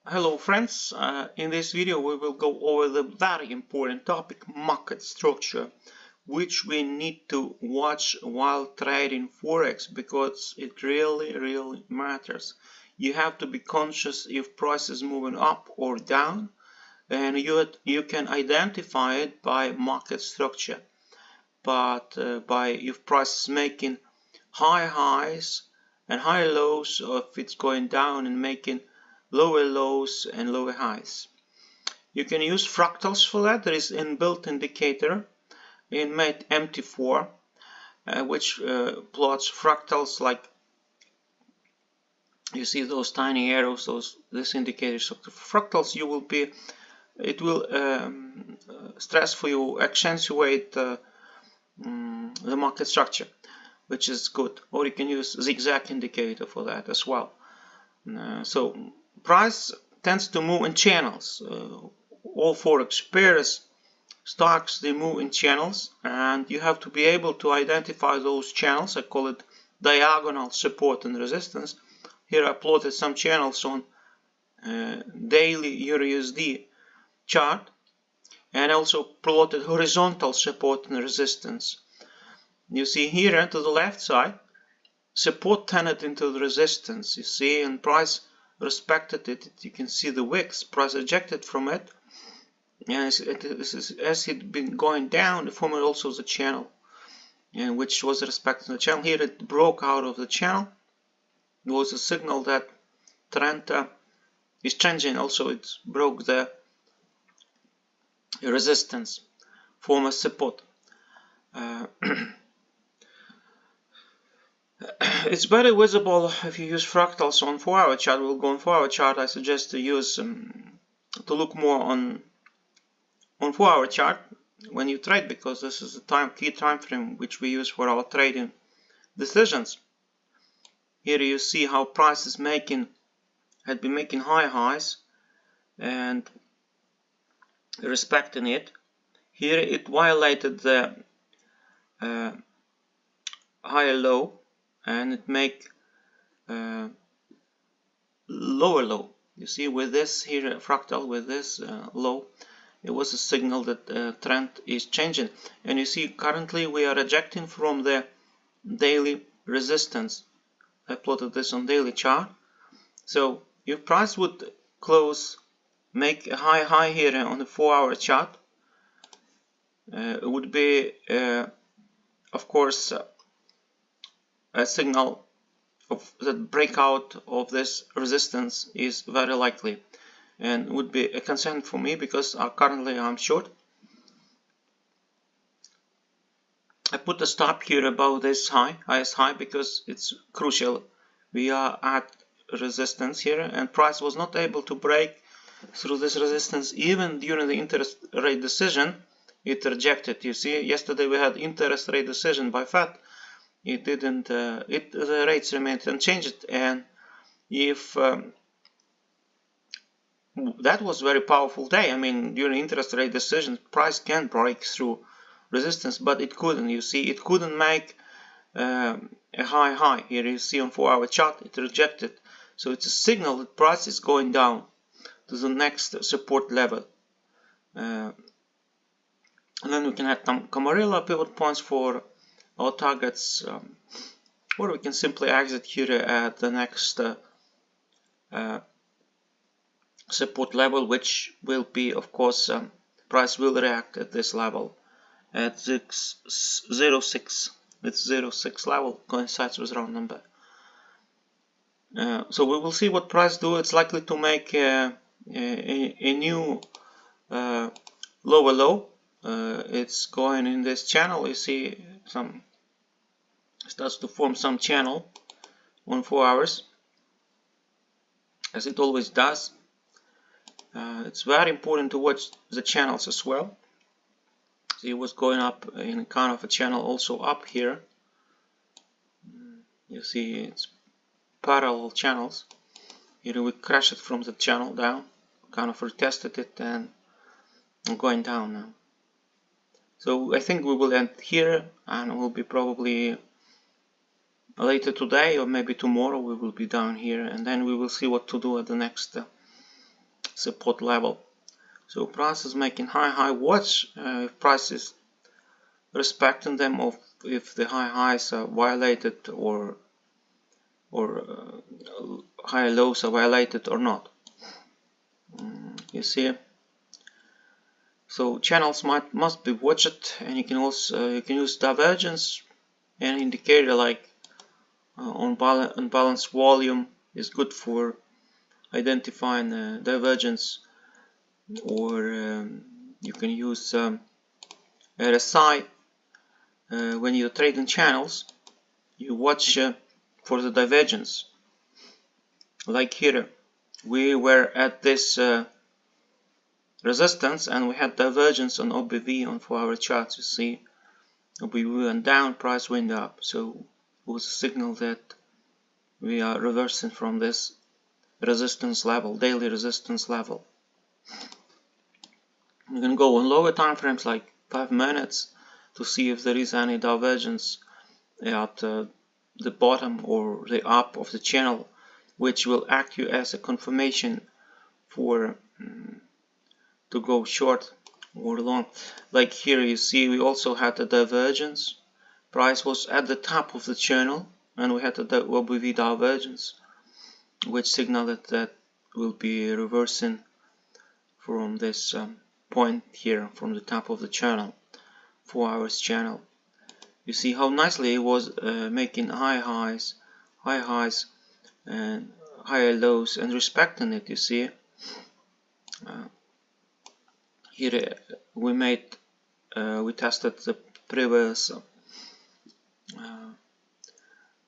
Hello friends, in this video we will go over the very important topic, market structure, which we need to watch while trading Forex because it really matters. You have to be conscious if price is moving up or down, and you can identify it by market structure, but by if price is making high highs and high lows, or if it's going down and making lower lows and lower highs. You can use fractals for that. There is inbuilt indicator in MT4 which plots fractals, like you see those tiny arrows, this indicators of the fractals. It will stress for you, accentuate the market structure, which is good. Or you can use zigzag indicator for that as well. So price tends to move in channels. All Forex pairs, stocks, they move in channels, and you have to be able to identify those channels. I call it diagonal support and resistance. Here I plotted some channels on daily EURUSD chart, and also plotted horizontal support and resistance. You see here to the left side, support tended into the resistance, you see, and price respected it. You can see the wicks, price ejected from it, and as it been going down, it formed also the channel, and which was respecting the channel. Here it broke out of the channel. It was a signal that trend is changing. Also it broke the resistance, form a support. It's very visible if you use fractals on 4-hour chart. We'll go on 4-hour chart. I suggest to use to look more on 4-hour chart when you trade, because this is the key time frame which we use for our trading decisions. Here you see how price is had been making high highs and respecting it. Here it violated the higher low, and it make lower low. You see, with this here fractal, with this low, it was a signal that trend is changing. And you see, currently we are ejecting from the daily resistance. I plotted this on daily chart. So if price would make a high here on the 4-hour chart, it would be of course a signal of the breakout of this resistance is very likely, and would be a concern for me because currently I'm short. I put a stop here above this highest high, because it's crucial. We are at resistance here, and price was not able to break through this resistance even during the interest rate decision. It rejected. You see, yesterday we had interest rate decision by Fed. It didn't. The rates remained unchanged, and if that was a very powerful day. I mean, during interest rate decisions, price can break through resistance, but it couldn't. You see, it couldn't make a high. Here you see on 4-hour chart, it rejected. So it's a signal that price is going down to the next support level. And then we can have some Camarilla pivot points for our targets, or we can simply exit here at the next support level, which will be, of course, price will react at this level at 0.6. It's 0.6 level, coincides with round number. So we will see what price do. It's likely to make a new lower low. It's going in this channel. You see, starts to form some channel on 4 hours, as it always does. It's very important to watch the channels as well. See, it was going up in kind of a channel also up here. You see, it's parallel channels. Here we crashed it from the channel down, kind of retested it, and I'm going down now. So I think we will end here, and we'll be probably later today or maybe tomorrow we will be down here, and then we will see what to do at the next support level. So price is making high. Watch if price is respecting them, or if the high highs are violated, or high lows are violated or not. You see. So channels must be watched, and you can also use divergence, an indicator like unbalanced volume is good for identifying divergence, or you can use RSI. When you're trading channels, you watch for the divergence. Like here, we were at this resistance and we had divergence on OBV on 4-hour charts. You see, OBV went down, price went up, so it was a signal that we are reversing from this resistance level, daily resistance level. You can go on lower time frames like 5 minutes to see if there is any divergence at the bottom or the up of the channel, which will act you as a confirmation for to go short or long. Like here you see we also had a divergence. Price was at the top of the channel and we had the OBV divergence, which signaled that will be reversing from this point here, from the top of the channel, 4 hours channel. You see how nicely it was making high highs and higher lows and respecting it. You see, here we tested the previous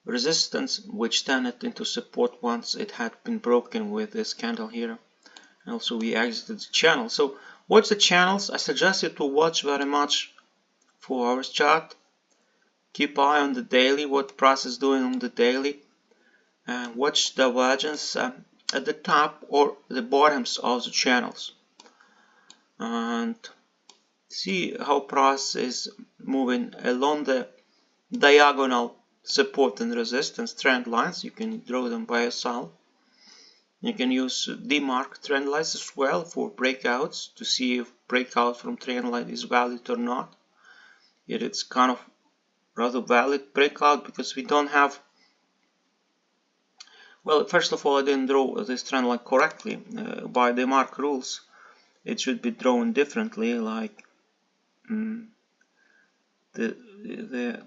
resistance, which turned into support once it had been broken with this candle here. And also we exited the channel. So watch the channels. I suggest you to watch very much 4 hours chart. Keep eye on the daily, what price is doing on the daily, and watch divergence at the top or the bottoms of the channels, and see how price is moving along the diagonal support and resistance trend lines. You can draw them by yourself. You can use demark trend lines as well for breakouts to see if breakout from trend line is valid or not. Here it's kind of rather valid breakout because we don't have, well, first of all, I didn't draw this trend line correctly. By the mark rules it should be drawn differently, like the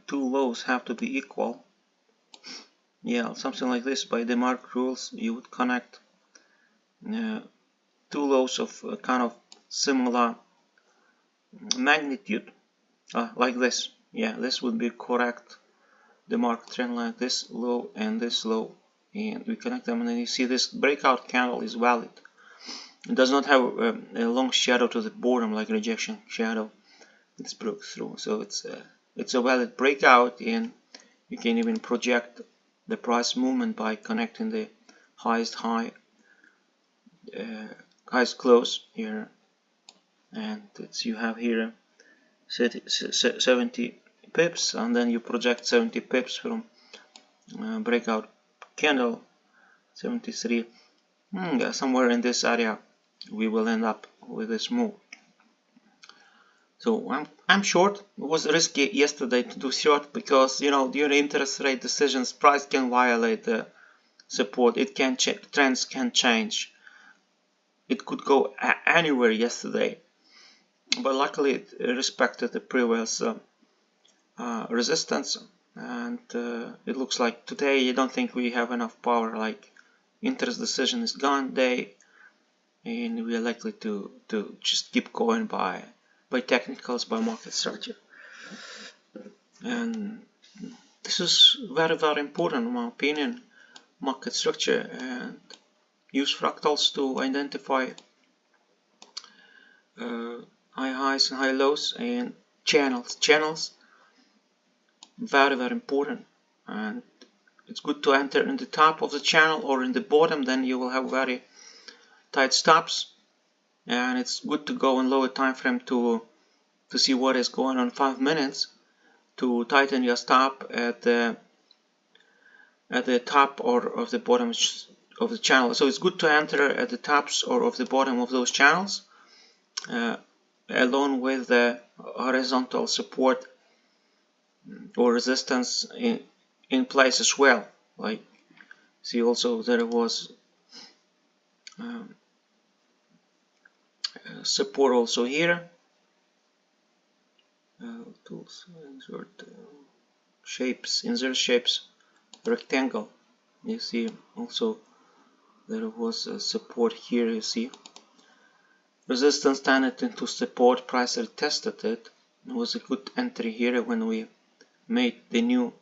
two lows have to be equal. Yeah, something like this. By the mark rules you would connect two lows of kind of similar magnitude, like this. Yeah, this would be correct. The mark trend line, this low and this low, and we connect them, and then you see this breakout candle is valid. It does not have a long shadow to the bottom like rejection shadow. It's broke through, so it's a valid breakout, and you can even project the price movement by connecting the highest high, highest close here, and you have here 70 pips, and then you project 70 pips from breakout candle 73. Somewhere in this area we will end up with this move. So I'm short. It was risky yesterday to do short because, you know, during interest rate decisions price can violate the support. It can trends can change. It could go anywhere yesterday, but luckily it respected the previous resistance, and it looks like today you don't think we have enough power. Like interest decision is gone day, and we are likely to just keep going by technicals, by market structure. And this is very important in my opinion, market structure, and use fractals to identify high highs and high lows and channels. Very important, and it's good to enter in the top of the channel or in the bottom, then you will have very tight stops, and it's good to go in lower time frame to see what is going on 5 minutes, to tighten your stop at the top or of the bottom of the channel. So it's good to enter at the tops or of the bottom of those channels, along with the horizontal support or resistance in place as well. Like, see, also there was support also here. Tools, insert shapes, insert shapes, rectangle. You see also there was a support here. You see resistance turned into support, price retested it. It was a good entry here when we made the new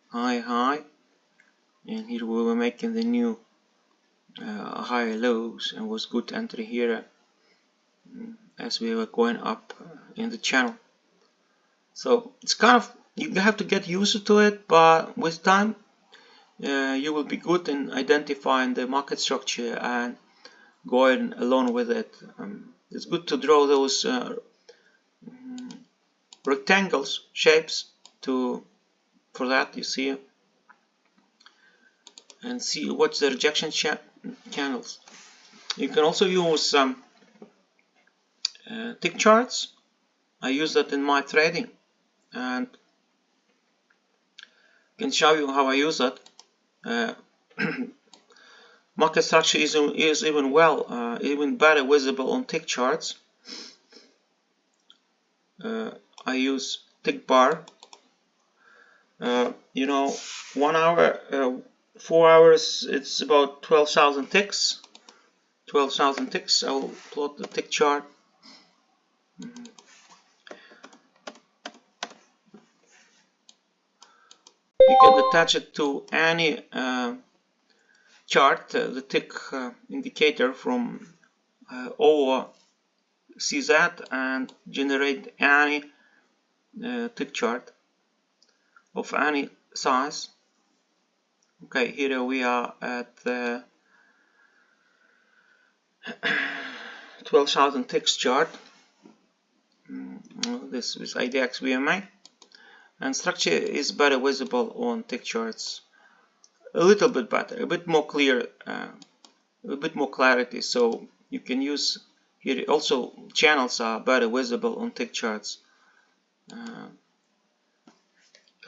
high, and here we were making the new high lows, and was good entry here as we were going up in the channel. So it's kind of, you have to get used to it, but with time you will be good in identifying the market structure and going along with it. It's good to draw those rectangles, shapes for that, you see, and see what's the rejection channels. You can also use tick charts. I use that in my trading, and can show you how I use that. Market structure is even even better visible on tick charts. I use tick bar. You know, 1 hour, 4 hours, it's about 12,000 ticks. 12,000 ticks. I will plot the tick chart. You can attach it to any chart, the tick indicator from over CZ, and generate any tick chart of any size. Okay, here we are at the 12,000 ticks chart. This is IDX VMA, and structure is better visible on tick charts. A little bit better, a bit more clear, a bit more clarity. So you can use here also channels are better visible on tick charts.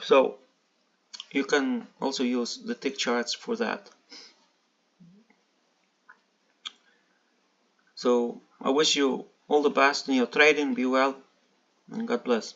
So you can also use the tick charts for that. So I wish you all the best in your trading. Be well, and God bless.